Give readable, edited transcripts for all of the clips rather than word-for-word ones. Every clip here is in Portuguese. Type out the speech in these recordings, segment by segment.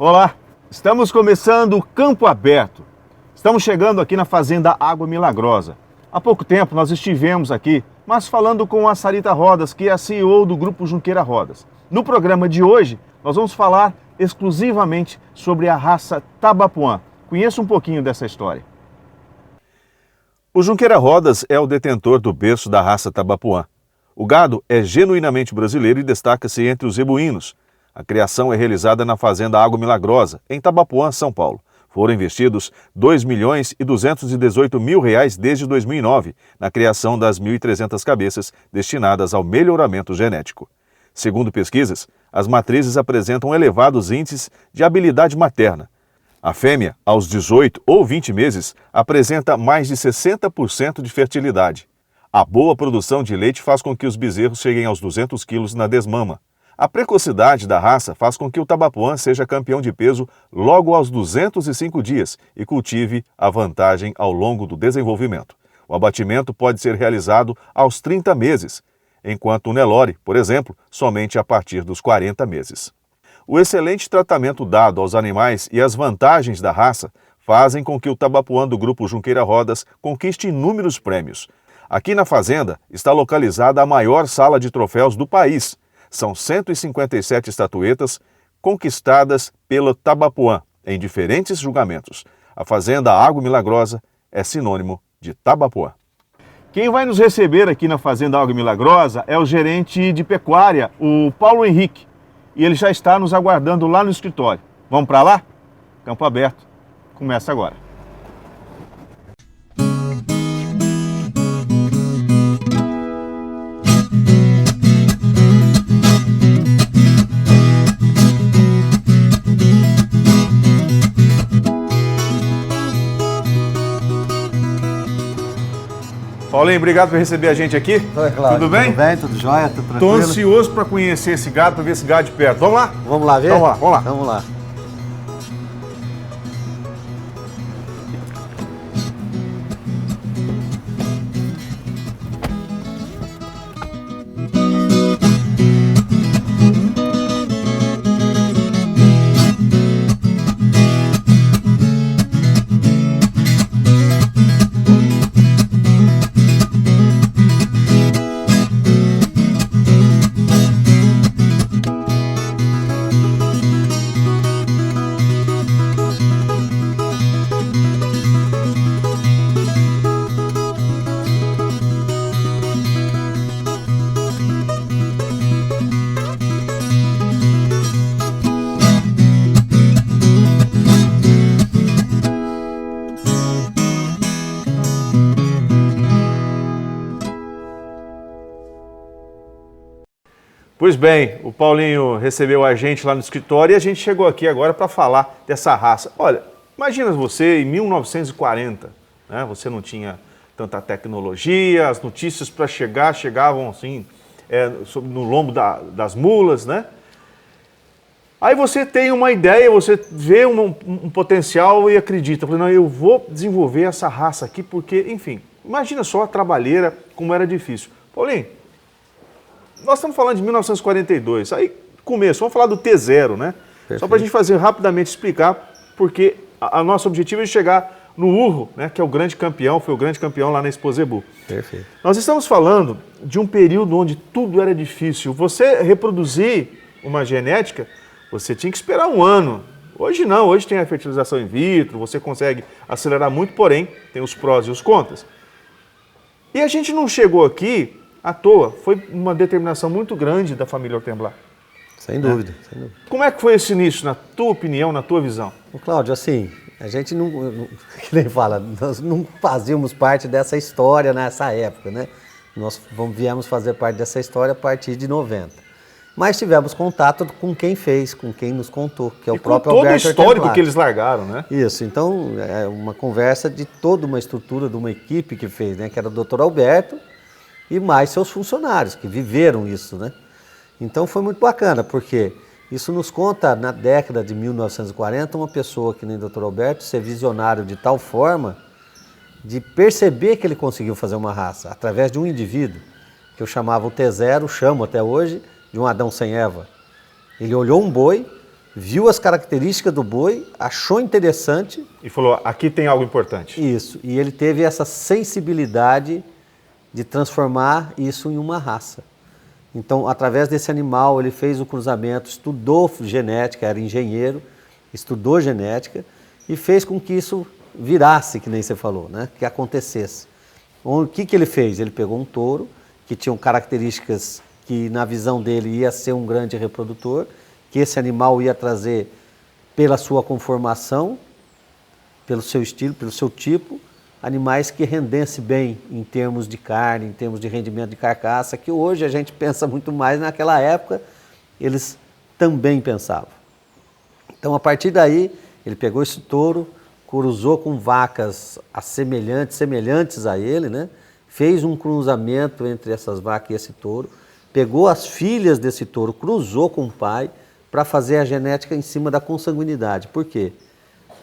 Olá, estamos começando o Campo Aberto. Estamos chegando aqui na Fazenda Água Milagrosa. Há pouco tempo nós estivemos aqui, mas falando com a Sarita Rodas, que é a CEO do Grupo Junqueira Rodas. No programa de hoje, nós vamos falar exclusivamente sobre a raça Tabapuã. Conheça um pouquinho dessa história. O Junqueira Rodas é o detentor do berço da raça Tabapuã. O gado é genuinamente brasileiro e destaca-se entre os zebuínos. A criação é realizada na Fazenda Água Milagrosa, em Tabapuã, São Paulo. Foram investidos R$ 2.218.000 desde 2009 na criação das 1.300 cabeças destinadas ao melhoramento genético. Segundo pesquisas, as matrizes apresentam elevados índices de habilidade materna. A fêmea, aos 18 ou 20 meses, apresenta mais de 60% de fertilidade. A boa produção de leite faz com que os bezerros cheguem aos 200 quilos na desmama. A precocidade da raça faz com que o Tabapuã seja campeão de peso logo aos 205 dias e cultive a vantagem ao longo do desenvolvimento. O abatimento pode ser realizado aos 30 meses, enquanto o Nelore, por exemplo, somente a partir dos 40 meses. O excelente tratamento dado aos animais e as vantagens da raça fazem com que o Tabapuã do Grupo Junqueira Rodas conquiste inúmeros prêmios. Aqui na fazenda está localizada a maior sala de troféus do país. São 157 estatuetas conquistadas pelo Tabapuã em diferentes julgamentos. A Fazenda Água Milagrosa é sinônimo de Tabapuã. Quem vai nos receber aqui na Fazenda Água Milagrosa é o gerente de pecuária, o Paulo Henrique. E ele já está nos aguardando lá no escritório. Vamos para lá? Campo Aberto começa agora. Paulinho, obrigado por receber a gente aqui. Oi, Cláudio. Tudo bem? Tudo bem, tudo jóia, tudo tranquilo. Estou ansioso para conhecer esse gado, para ver esse gado de perto. Vamos lá? Vamos lá ver? Vamos lá, vamos lá. Vamos lá. Pois bem, o Paulinho recebeu a gente lá no escritório e a gente chegou aqui agora para falar dessa raça. Olha, imagina você em 1940, né? Você não tinha tanta tecnologia, as notícias para chegavam assim, no lombo das mulas, né? Aí você tem uma ideia, você vê um potencial e acredita. Falei, não, eu vou desenvolver essa raça aqui porque, enfim, imagina só a trabalheira, como era difícil. Paulinho, nós estamos falando de 1942, aí começo, vamos falar do T0, né? Perfeito. Só para a gente fazer rapidamente explicar, porque o nosso objetivo é chegar no Urro, né? Que é o grande campeão, foi o grande campeão lá na Expo Zebu. Perfeito. Nós estamos falando de um período onde tudo era difícil. Você reproduzir uma genética, você tinha que esperar um ano. Hoje não, hoje tem a fertilização in vitro, você consegue acelerar muito, porém tem os prós e os contras. E a gente não chegou aqui à toa, foi uma determinação muito grande da família Ortemblat. Sem dúvida, sem dúvida. Como é que foi esse início, na tua opinião, na tua visão? Cláudio, assim, a gente não, que nem fala, nós não fazíamos parte dessa história nessa época, né? Nós viemos fazer parte dessa história a partir de 90. Mas tivemos contato com quem fez, com quem nos contou, que é o próprio Alberto Ortemblat. Todo o histórico que eles largaram, né? Isso, então é uma conversa de toda uma estrutura de uma equipe que fez, né? Que era o Dr. Alberto e mais seus funcionários, que viveram isso, né? Então foi muito bacana, porque isso nos conta, na década de 1940, uma pessoa que nem o Dr. Alberto ser visionário de tal forma de perceber que ele conseguiu fazer uma raça através de um indivíduo, que eu chamava o T0, chamo até hoje, de um Adão sem Eva. Ele olhou um boi, viu as características do boi, achou interessante. E falou, aqui tem algo importante. Isso, e ele teve essa sensibilidade de transformar isso em uma raça. Então, através desse animal, ele fez o cruzamento, estudou genética, era engenheiro, estudou genética e fez com que isso virasse, que nem você falou, né? Que acontecesse. O que ele fez? Ele pegou um touro que tinha características que, na visão dele, ia ser um grande reprodutor, que esse animal ia trazer pela sua conformação, pelo seu estilo, pelo seu tipo, animais que rendessem bem em termos de carne, em termos de rendimento de carcaça, que hoje a gente pensa muito mais, naquela época eles também pensavam. Então, a partir daí, ele pegou esse touro, cruzou com vacas semelhantes a ele, né? Fez um cruzamento entre essas vacas e esse touro, pegou as filhas desse touro, cruzou com o pai para fazer a genética em cima da consanguinidade. Por quê?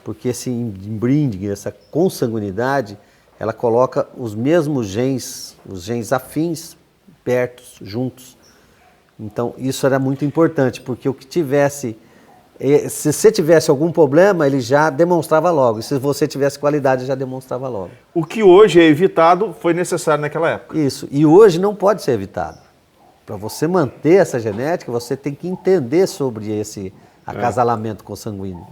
Porque esse inbreeding, essa consanguinidade, ela coloca os mesmos genes, os genes afins, perto, juntos. Então, isso era muito importante, porque o que tivesse, se você tivesse algum problema, ele já demonstrava logo. E se você tivesse qualidade, já demonstrava logo. O que hoje é evitado foi necessário naquela época. Isso, e hoje não pode ser evitado. Para você manter essa genética, você tem que entender sobre esse acasalamento consanguíneo.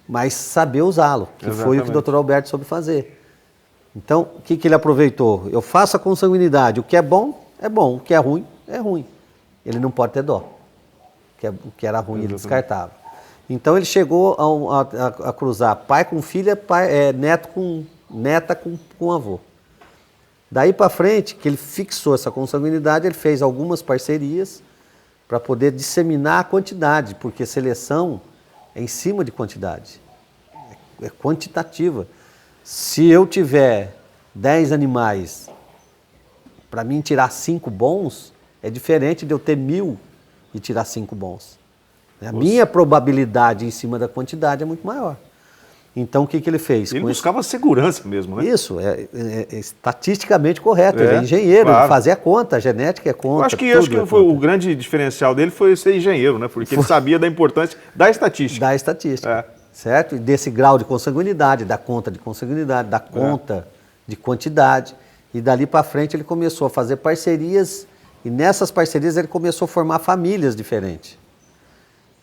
Mas saber usá-lo, que foi o que o Dr. Alberto soube fazer. Então, o que ele aproveitou? Eu faço a consanguinidade, o que é bom, o que é ruim. Ele não pode ter dó. O que era ruim, ele descartava. Então, ele chegou a cruzar pai com filha, neta com avô. Daí para frente, que ele fixou essa consanguinidade, ele fez algumas parcerias para poder disseminar a quantidade, porque seleção é em cima de quantidade, é quantitativa. Se eu tiver 10 animais, para mim tirar 5 bons, é diferente de eu ter 1000 e tirar 5 bons. A minha probabilidade em cima da quantidade é muito maior. Então, o que ele fez? Ele buscava segurança mesmo, né? Isso, é estatisticamente correto. Ele é engenheiro, claro. Ele fazia a conta, a genética é conta. Acho que foi o grande diferencial dele foi ser engenheiro, né? Porque ele sabia da importância da estatística. Da estatística, certo? E desse grau de consanguinidade, da conta de consanguinidade, da conta de quantidade. E dali para frente ele começou a fazer parcerias, e nessas parcerias ele começou a formar famílias diferentes,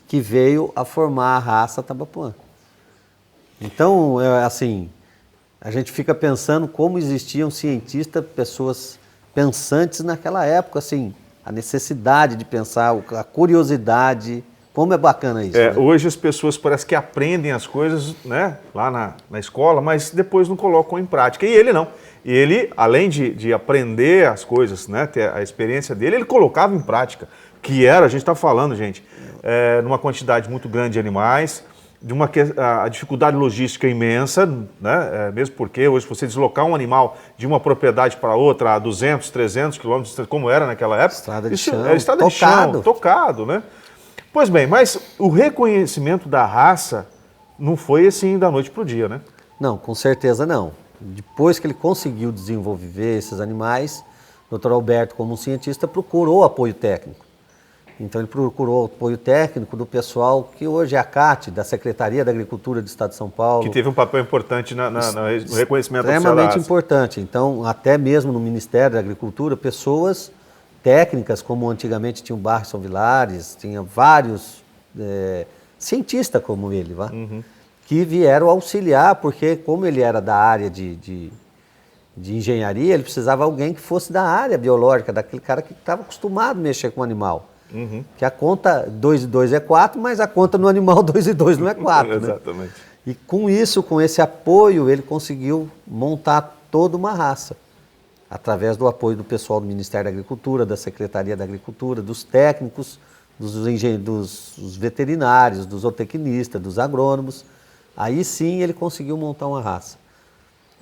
que veio a formar a raça Tabapuã. Então, assim, a gente fica pensando como existiam cientistas, pessoas pensantes naquela época, assim, a necessidade de pensar, a curiosidade, como é bacana isso. Né? Hoje as pessoas parece que aprendem as coisas, né, lá na escola, mas depois não colocam em prática. E ele não. E ele, além de aprender as coisas, né, ter a experiência dele, ele colocava em prática, que era, a gente está falando, gente, numa quantidade muito grande de animais, a dificuldade logística imensa, né? Mesmo porque hoje você deslocar um animal de uma propriedade para outra a 200, 300 quilômetros, como era naquela época, estrada de chão, estrada de chão, tocado, né? Pois bem, mas o reconhecimento da raça não foi assim da noite para o dia, né? Não, com certeza não. Depois que ele conseguiu desenvolver esses animais, o Dr. Alberto, como um cientista, procurou apoio técnico. Então ele procurou apoio técnico do pessoal que hoje é a CAT, da Secretaria da Agricultura do Estado de São Paulo. Que teve um papel importante no reconhecimento oficial. Extremamente importante. Então, até mesmo no Ministério da Agricultura, pessoas técnicas, como antigamente tinha o Barson Vilares, tinha vários cientistas como ele, que vieram auxiliar, porque como ele era da área de engenharia, ele precisava de alguém que fosse da área biológica, daquele cara que estava acostumado a mexer com o animal. Que a conta 2 e 2 é 4, mas a conta no animal 2 e 2 não é 4. Exatamente. Né? E com isso, com esse apoio, ele conseguiu montar toda uma raça. Através do apoio do pessoal do Ministério da Agricultura, da Secretaria da Agricultura, dos técnicos, dos veterinários, dos zootecnistas, dos agrônomos. Aí sim ele conseguiu montar uma raça.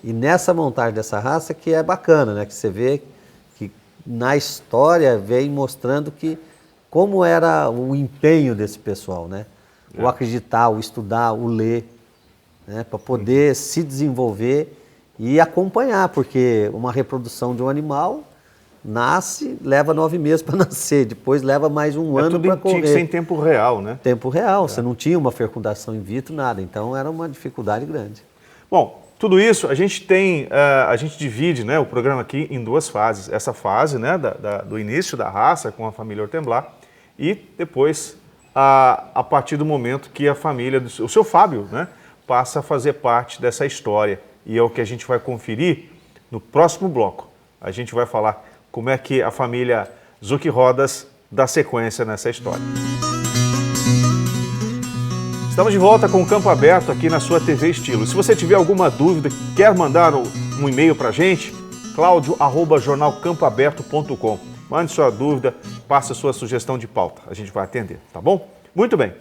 E nessa montagem dessa raça que é bacana, né? Que você vê que na história vem mostrando como era o empenho desse pessoal, né? O acreditar, o estudar, o ler, né? Para poder se desenvolver e acompanhar, porque uma reprodução de um animal nasce, leva 9 meses para nascer, depois leva mais um ano para correr. Tinha que ser em tempo real, né? Tempo real, você não tinha uma fecundação in vitro, nada, então era uma dificuldade grande. Bom, tudo isso a gente a gente divide, né, o programa aqui em 2 fases. Essa fase, né, do início da raça com a família Ortemblar e depois a partir do momento que a família, o seu Fábio, né, passa a fazer parte dessa história. E é o que a gente vai conferir no próximo bloco. A gente vai falar como é que a família Zucchi Rodas dá sequência nessa história. Estamos de volta com o Campo Aberto aqui na sua TV Estilo. Se você tiver alguma dúvida, quer mandar um e-mail para a gente, claudio@jornalcampoaberto.com. Mande sua dúvida, passe a sua sugestão de pauta. A gente vai atender, tá bom? Muito bem.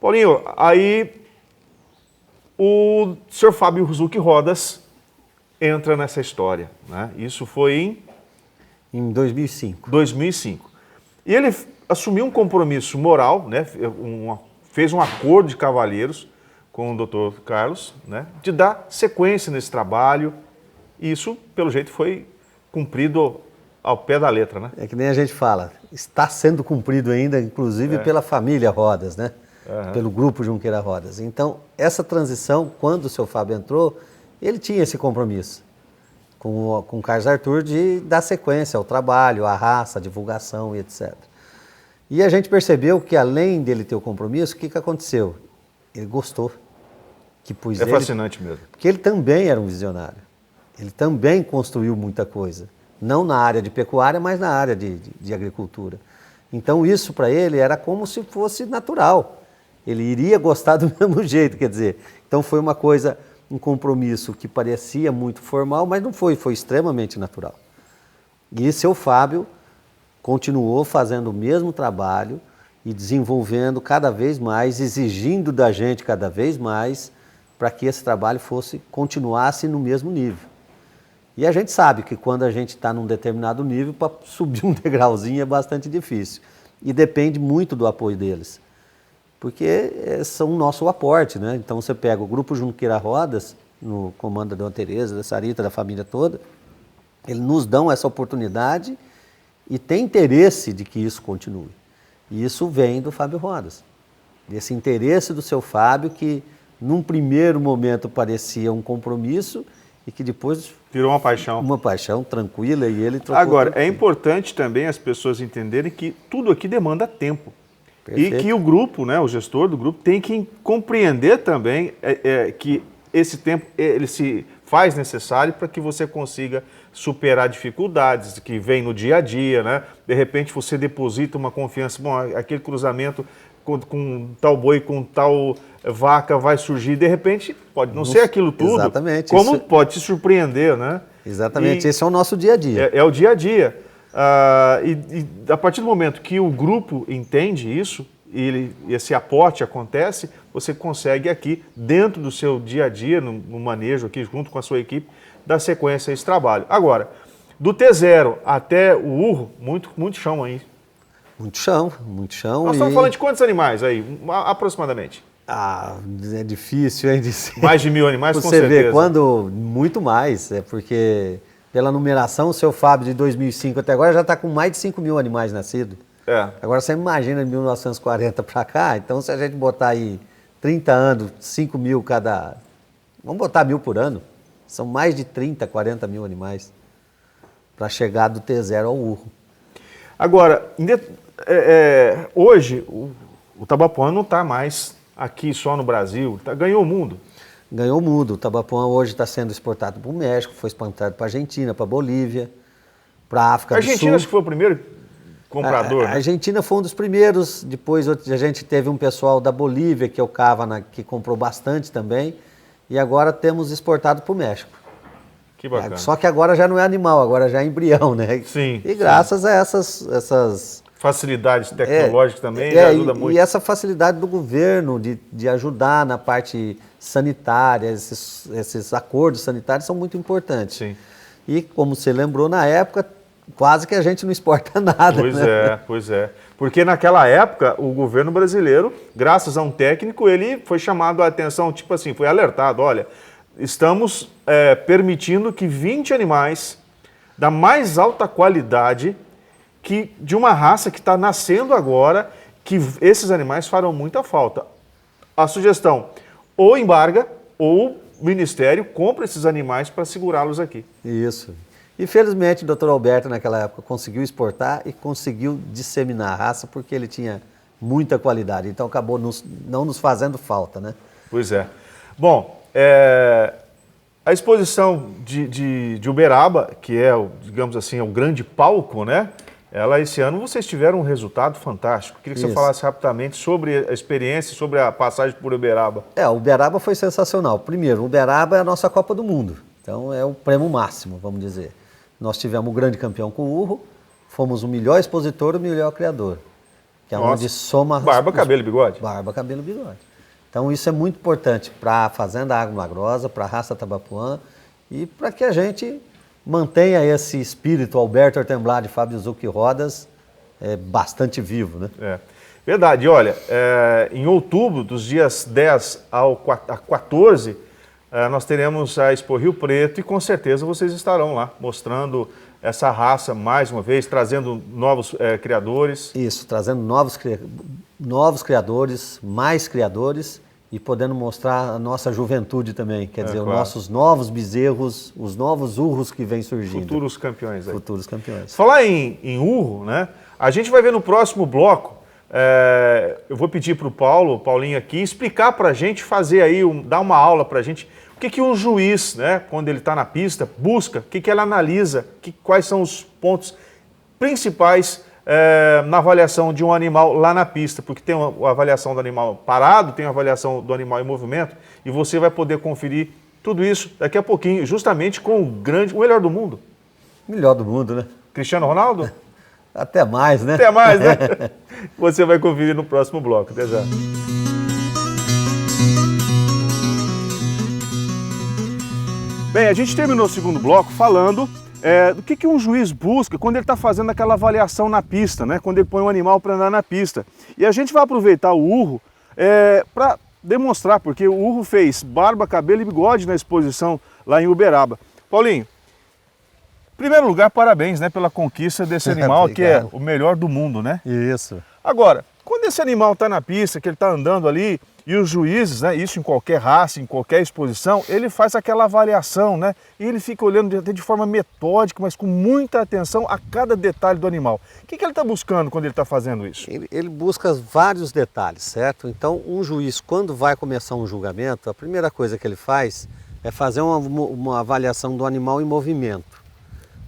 Paulinho, aí o Sr. Fábio Zucchi Rodas entra nessa história, né? Isso foi em 2005. 2005. E ele assumiu um compromisso moral, né? Fez um acordo de cavalheiros com o Dr. Carlos, né? De dar sequência nesse trabalho. E isso, pelo jeito, foi cumprido ao pé da letra, né? É que nem a gente fala, está sendo cumprido ainda, inclusive pela família Rodas, né? Pelo grupo Junqueira Rodas. Então, essa transição, quando o seu Fábio entrou, ele tinha esse compromisso com o Carlos Arthur de dar sequência ao trabalho, à raça, à divulgação e etc. E a gente percebeu que, além dele ter o compromisso, o que aconteceu? Ele gostou. É fascinante mesmo. Porque ele também era um visionário. Ele também construiu muita coisa. Não na área de pecuária, mas na área de agricultura. Então, isso para ele era como se fosse natural. Ele iria gostar do mesmo jeito, quer dizer. Então, foi uma coisa, um compromisso que parecia muito formal, mas não foi, foi extremamente natural. E seu Fábio continuou fazendo o mesmo trabalho e desenvolvendo cada vez mais, exigindo da gente cada vez mais, para que esse trabalho continuasse no mesmo nível. E a gente sabe que quando a gente está num determinado nível, para subir um degrauzinho é bastante difícil. E depende muito do apoio deles. Porque são o nosso aporte, né? Então você pega o Grupo Junqueira Rodas, no comando da Dona Tereza, da Sarita, da família toda, eles nos dão essa oportunidade e tem interesse de que isso continue. E isso vem do Fábio Rodas. Esse interesse do seu Fábio que, num primeiro momento, parecia um compromisso e que depois virou uma paixão. Uma paixão tranquila e ele trocou. Agora, é importante também as pessoas entenderem que tudo aqui demanda tempo. Perfeito. E que o grupo, né, o gestor do grupo, tem que compreender também que esse tempo ele se faz necessário para que você consiga superar dificuldades que vem no dia a dia, né? De repente você deposita uma confiança, bom, aquele cruzamento com tal boi, com tal vaca vai surgir, de repente pode não ser aquilo tudo, exatamente, como pode te surpreender, né? Exatamente, esse é o nosso dia a dia. É o dia a dia. E a partir do momento que o grupo entende isso, e esse aporte acontece, você consegue aqui, dentro do seu dia a dia, no manejo aqui, junto com a sua equipe, dar sequência a esse trabalho. Agora, do T0 até o urro, muito chão aí. Muito chão, muito chão. Nós estamos falando de quantos animais aí, aproximadamente? É difícil, hein? Mais de 1000 animais, com certeza. Você vê, quando muito mais, porque pela numeração, o seu Fábio de 2005 até agora já está com mais de 5.000 animais nascidos. Agora você imagina de 1940 para cá, então se a gente botar aí 30 anos, 5.000 cada... Vamos botar 1.000 por ano. São mais de 30, 40 mil animais para chegar do T0 ao urro. Agora, hoje o Tabapuã não está mais aqui só no Brasil, ganhou o mundo. Ganhou o mundo. O Tabapuã hoje está sendo exportado para o México, foi exportado para a Argentina, para a Bolívia, para a África do Sul. A Argentina acho que foi o primeiro comprador, A Argentina foi um dos primeiros, depois a gente teve um pessoal da Bolívia, que é o Cava, que comprou bastante também, e agora temos exportado para o México. Que bacana. Só que agora já não é animal, agora já é embrião, né? Sim. E graças a essas facilidades tecnológicas também já ajuda muito. E essa facilidade do governo de ajudar na parte sanitária, esses acordos sanitários são muito importantes. Sim. E como você lembrou, na época, quase que a gente não exporta nada. Pois é. Porque naquela época, o governo brasileiro, graças a um técnico, ele foi chamado a atenção, tipo assim, foi alertado, olha, estamos permitindo que 20 animais da mais alta qualidade de uma raça que está nascendo agora, que esses animais farão muita falta. A sugestão, ou embarga, ou o Ministério compra esses animais para segurá-los aqui. Isso. Infelizmente, o Dr. Alberto, naquela época, conseguiu exportar e conseguiu disseminar a raça porque ele tinha muita qualidade. Então, acabou não nos fazendo falta, né? Pois é. Bom, a exposição de Uberaba, que é, digamos assim, o grande palco, né? Esse ano vocês tiveram um resultado fantástico. Queria que você falasse rapidamente sobre a experiência, sobre a passagem por Uberaba. Uberaba foi sensacional. Primeiro, Uberaba é a nossa Copa do Mundo. Então, é o prêmio máximo, vamos dizer. Nós tivemos o grande campeão com o Urro, fomos o melhor expositor e o melhor criador. Que é onde soma... Barba, cabelo e bigode. Barba, cabelo e bigode. Então, isso é muito importante para a Fazenda Água Milagrosa, para a raça Tabapuã e para que a gente mantenha esse espírito Alberto Artemblad e Fábio Zucchi Rodas bastante vivo, né? Verdade. Olha, em outubro, dos dias 10 a 14, nós teremos a Expo Rio Preto e com certeza vocês estarão lá mostrando essa raça mais uma vez, trazendo novos criadores. Isso, trazendo novos criadores, mais criadores e podendo mostrar a nossa juventude também, quer dizer, claro, os nossos novos bezerros, os novos urros que vêm surgindo. Futuros campeões. Aí. Futuros campeões. Falar em urro, né? A gente vai ver no próximo bloco, eu vou pedir para o Paulinho aqui, explicar para a gente, fazer aí, dar uma aula para a gente, o que um juiz, né, quando ele está na pista, busca, o que ele analisa, quais são os pontos principais na avaliação de um animal lá na pista, porque tem a avaliação do animal parado, tem a avaliação do animal em movimento, e você vai poder conferir tudo isso daqui a pouquinho, justamente com o melhor do mundo. Melhor do mundo, né? Cristiano Ronaldo? Até mais, né? Até mais, né? Você vai conferir no próximo bloco. Até já. Bem, a gente terminou o segundo bloco falando do que um juiz busca quando ele está fazendo aquela avaliação na pista, né? Quando ele põe um animal para andar na pista. E a gente vai aproveitar o urro para demonstrar, porque o urro fez barba, cabelo e bigode na exposição lá em Uberaba. Paulinho, em primeiro lugar, parabéns, né, pela conquista desse animal que é o melhor do mundo, né? Isso. Agora, quando esse animal está na pista, que ele está andando ali, e os juízes, né, isso em qualquer raça, em qualquer exposição, ele faz aquela avaliação, né, e ele fica olhando até de forma metódica, mas com muita atenção a cada detalhe do animal. O que ele está buscando quando ele está fazendo isso? Ele busca vários detalhes, certo? Então, um juiz, quando vai começar um julgamento, a primeira coisa que ele faz é fazer uma avaliação do animal em movimento,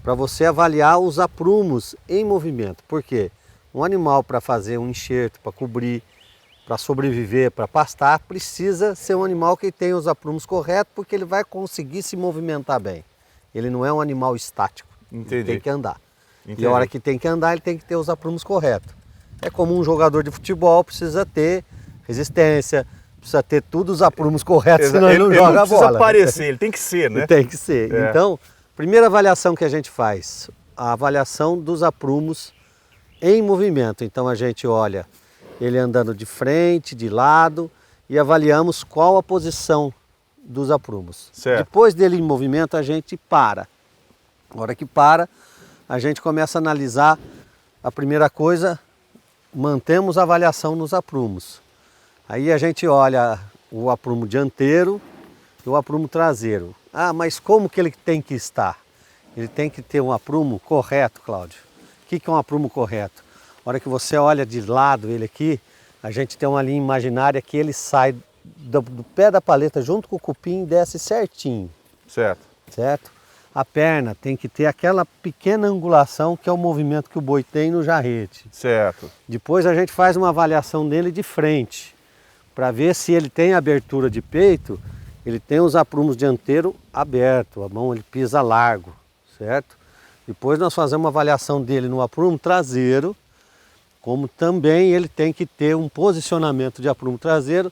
para você avaliar os aprumos em movimento. Por quê? Um animal, para fazer um enxerto, para cobrir, para sobreviver, para pastar, precisa ser um animal que tenha os aprumos corretos, porque ele vai conseguir se movimentar bem. Ele não é um animal estático. Entendi. Ele tem que andar. Entendi. E a hora que tem que andar, ele tem que ter os aprumos corretos. É como um jogador de futebol precisa ter resistência, precisa ter todos os aprumos corretos, senão ele não joga a bola. Ele não precisa aparecer, ele tem que ser, né? Tem que ser. Então, primeira avaliação que a gente faz, a avaliação dos aprumos em movimento. Então a gente olha ele andando de frente, de lado e avaliamos qual a posição dos aprumos. Certo. Depois dele em movimento a gente para. Na hora que para, a gente começa a analisar a primeira coisa, mantemos a avaliação nos aprumos. Aí a gente olha o aprumo dianteiro e o aprumo traseiro. Ah, mas como que ele tem que estar? Ele tem que ter um aprumo correto, Cláudio. O que é um aprumo correto? A hora que você olha de lado ele aqui, a gente tem uma linha imaginária que ele sai do pé da paleta junto com o cupim e desce certinho. Certo. Certo? A perna tem que ter aquela pequena angulação que é o movimento que o boi tem no jarrete. Certo. Depois a gente faz uma avaliação dele de frente, para ver se ele tem abertura de peito, ele tem os aprumos dianteiros abertos, a mão ele pisa largo, certo? Depois nós fazemos uma avaliação dele no aprumo traseiro, como também ele tem que ter um posicionamento de aprumo traseiro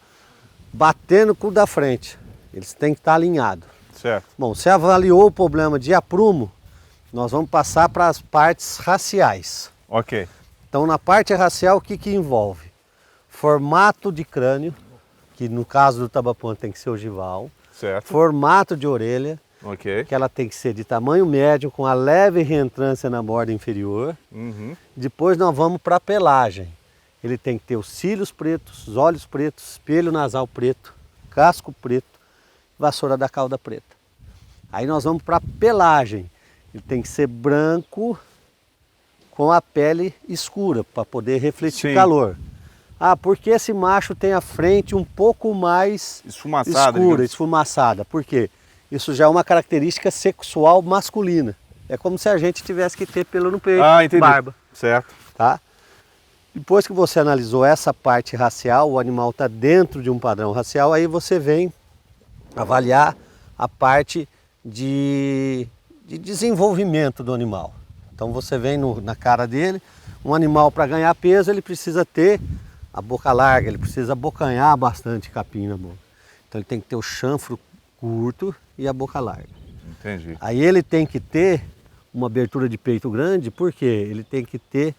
batendo com o da frente. Eles têm que estar alinhados. Certo. Bom, você avaliou o problema de aprumo, nós vamos passar para as partes raciais. Ok. Então na parte racial o que envolve? Formato de crânio, que no caso do Tabapuã tem que ser ogival. Certo. Formato de orelha Ok. que ela tem que ser de tamanho médio, com a leve reentrância na borda inferior. Uhum. Depois nós vamos para a pelagem. Ele tem que ter os cílios pretos, os olhos pretos, espelho nasal preto, casco preto, vassoura da cauda preta. Aí nós vamos para a pelagem. Ele tem que ser branco com a pele escura, para poder refletir Sim. calor. Ah, porque esse macho tem a frente um pouco mais Esfumaçada. escura, digamos. esfumaçada. Por quê? Isso já é uma característica sexual masculina. É como se a gente tivesse que ter pelo no peito, Ah, entendi. barba, Certo. tá? Depois que você analisou essa parte racial, o animal está dentro de um padrão racial, aí você vem avaliar a parte de desenvolvimento do animal. Então você vem na cara dele, um animal para ganhar peso ele precisa ter a boca larga, ele precisa abocanhar bastante capim na boca. Então ele tem que ter o chanfro curto e a boca larga. Entendi. Aí ele tem que ter uma abertura de peito grande, porque ele tem que ter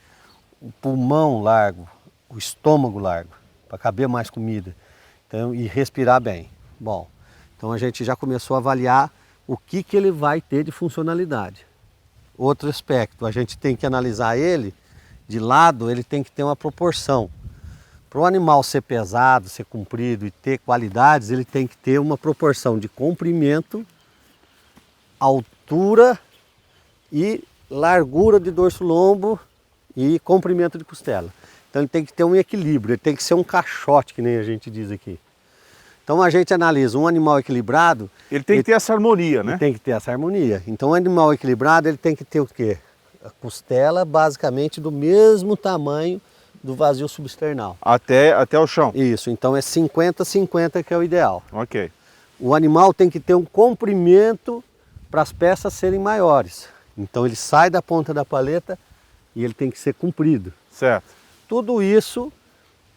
o pulmão largo, o estômago largo, para caber mais comida, então, e respirar bem. Bom, então a gente já começou a avaliar o que ele vai ter de funcionalidade. Outro aspecto, a gente tem que analisar ele de lado, ele tem que ter uma proporção. Para o animal ser pesado, ser comprido e ter qualidades, ele tem que ter uma proporção de comprimento, altura e largura de dorso-lombo e comprimento de costela. Então ele tem que ter um equilíbrio, ele tem que ser um caixote, que nem a gente diz aqui. Então a gente analisa um animal equilibrado. Ele tem que ter essa harmonia, né? Ele tem que ter essa harmonia. Então um animal equilibrado ele tem que ter o quê? A costela basicamente do mesmo tamanho do vazio substernal. Até o chão. Isso, então é 50-50 que é o ideal. Ok. O animal tem que ter um comprimento para as peças serem maiores. Então ele sai da ponta da paleta e ele tem que ser comprido. Certo. Tudo isso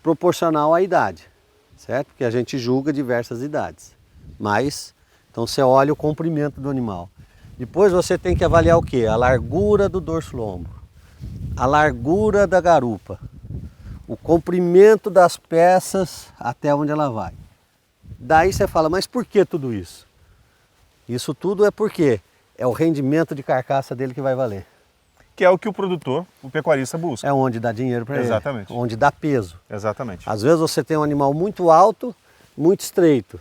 proporcional à idade, certo? Porque a gente julga diversas idades. Mas, então você olha o comprimento do animal. Depois você tem que avaliar o quê? A largura do dorso-lombo, a largura da garupa, o comprimento das peças até onde ela vai. Daí você fala, mas por que tudo isso? Isso tudo é porque é o rendimento de carcaça dele que vai valer. Que é o que o produtor, o pecuarista busca. É onde dá dinheiro para ele. Exatamente. Onde dá peso. Exatamente. Às vezes você tem um animal muito alto, muito estreito.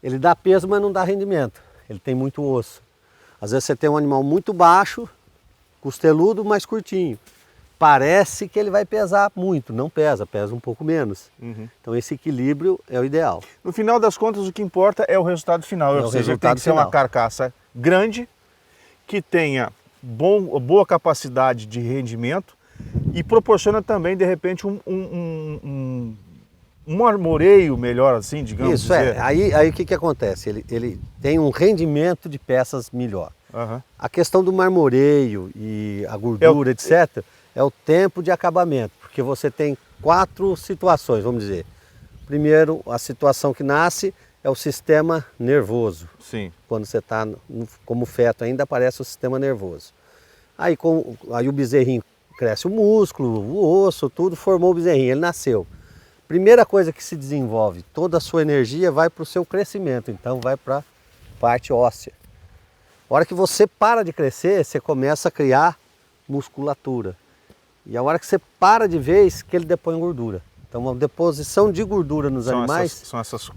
Ele dá peso, mas não dá rendimento. Ele tem muito osso. Às vezes você tem um animal muito baixo, costeludo, mas curtinho. Parece que ele vai pesar muito, não pesa, pesa um pouco menos. Uhum. Então esse equilíbrio é o ideal. No final das contas, o que importa é o resultado final. É Ou o seja, ele tem resultado que ser uma final. carcaça grande, que tenha boa capacidade de rendimento e proporciona também, de repente, um armoreio melhor, assim, digamos. Isso dizer. aí o que acontece? Ele tem um rendimento de peças melhor. Aham. A questão do marmoreio e a gordura, etc., é o tempo de acabamento, porque você tem 4 situações, vamos dizer. Primeiro, a situação que nasce é o sistema nervoso. Sim. Quando você está como feto ainda aparece o sistema nervoso. Aí o bezerrinho cresce o músculo, o osso, tudo, formou o bezerrinho, ele nasceu. Primeira coisa que se desenvolve, toda a sua energia vai para o seu crescimento, então vai para a parte óssea. A hora que você para de crescer, você começa a criar musculatura. E a hora que você para de vez, que ele depõe gordura. Então a deposição de gordura nos animais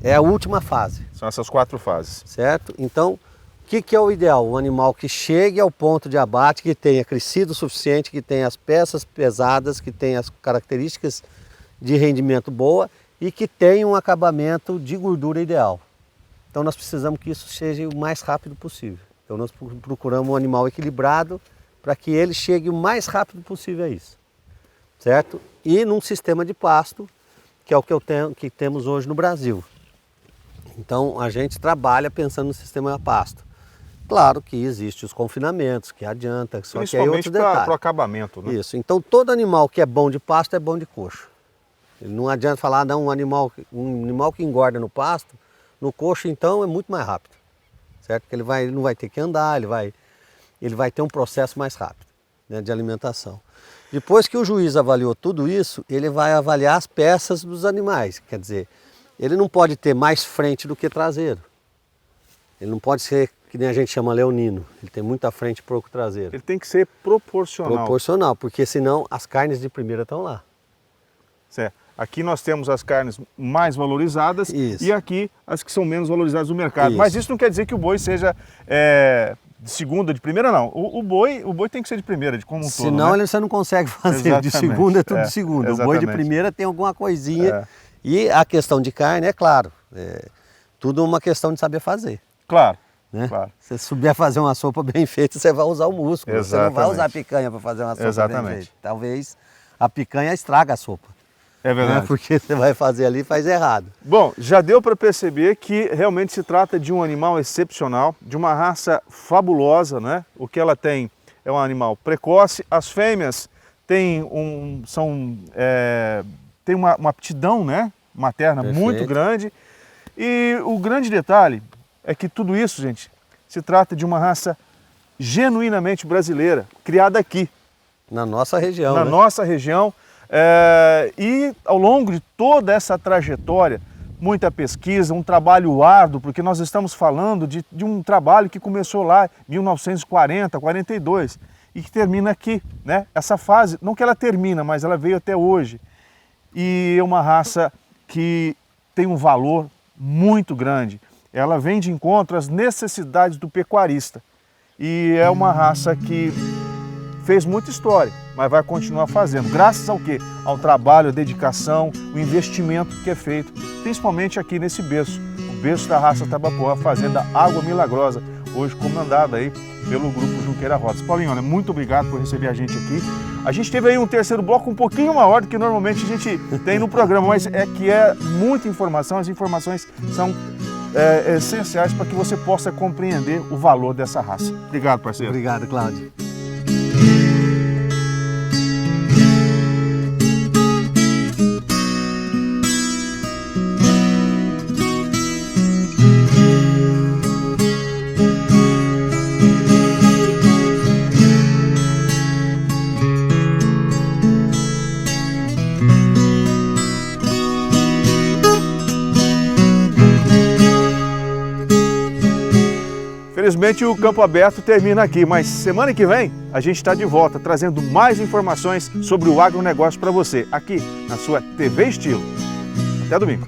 é a última fase. São essas 4 fases. Certo? Então, o que é o ideal? Um animal que chegue ao ponto de abate, que tenha crescido o suficiente, que tenha as peças pesadas, que tenha as características de rendimento boa e que tenha um acabamento de gordura ideal. Então nós precisamos que isso seja o mais rápido possível. Então nós procuramos um animal equilibrado para que ele chegue o mais rápido possível a isso. Certo? E num sistema de pasto, que é o que temos hoje no Brasil. Então a gente trabalha pensando no sistema de pasto. Claro que existem os confinamentos, que adianta, só que aí outro detalhe. Para o acabamento, né? Isso, então todo animal que é bom de pasto é bom de coxo. Não adianta falar, não, um animal que engorda no pasto, no coxo então é muito mais rápido. Certo? Porque ele não vai ter que andar, ele vai ter um processo mais rápido, né, de alimentação. Depois que o juiz avaliou tudo isso, ele vai avaliar as peças dos animais. Quer dizer, ele não pode ter mais frente do que traseiro. Ele não pode ser, que nem a gente chama leonino, ele tem muita frente e pouco traseiro. Ele tem que ser proporcional. Proporcional, porque senão as carnes de primeira estão lá. Certo. Aqui nós temos as carnes mais valorizadas e aqui as que são menos valorizadas do mercado. Mas isso não quer dizer que o boi seja de segunda, de primeira, não. O boi tem que ser de primeira, de como um todo. Senão você não consegue fazer. Exatamente. De segunda é tudo de segunda. Exatamente. O boi de primeira tem alguma coisinha. E a questão de carne, é claro, tudo uma questão de saber fazer. Claro. Né? Claro. Se você souber fazer uma sopa bem feita, você vai usar o músculo. Exatamente. Você não vai usar a picanha para fazer uma sopa bem feita. Talvez a picanha estraga a sopa. É verdade. Né? Porque você vai fazer ali e faz errado. Bom, já deu para perceber que realmente se trata de um animal excepcional, de uma raça fabulosa, né? O que ela tem é um animal precoce. As fêmeas têm uma aptidão, né, materna muito grande. E o grande detalhe é que tudo isso, gente, se trata de uma raça genuinamente brasileira, criada aqui. Na nossa região. Na nossa região. E ao longo de toda essa trajetória, muita pesquisa, um trabalho árduo, porque nós estamos falando de um trabalho que começou lá em 1940, 42 e que termina aqui, né? Essa fase, não que ela termina, mas ela veio até hoje. E é uma raça que tem um valor muito grande. Ela vem de encontro às necessidades do pecuarista. E é uma raça que fez muita história, mas vai continuar fazendo. Graças ao quê? Ao trabalho, à dedicação, o investimento que é feito, principalmente aqui nesse berço, o berço da raça Tabapuã, a fazenda Água Milagrosa, hoje comandada aí pelo Grupo Junqueira Rodas. Paulinho, olha, muito obrigado por receber a gente aqui. A gente teve aí um terceiro bloco um pouquinho maior do que normalmente a gente tem no programa, mas é muita informação, as informações são essenciais para que você possa compreender o valor dessa raça. Obrigado, parceiro. Obrigado, Cláudio. Infelizmente o Campo Aberto termina aqui, mas semana que vem a gente está de volta trazendo mais informações sobre o agronegócio para você, aqui na sua TV Estilo. Até domingo.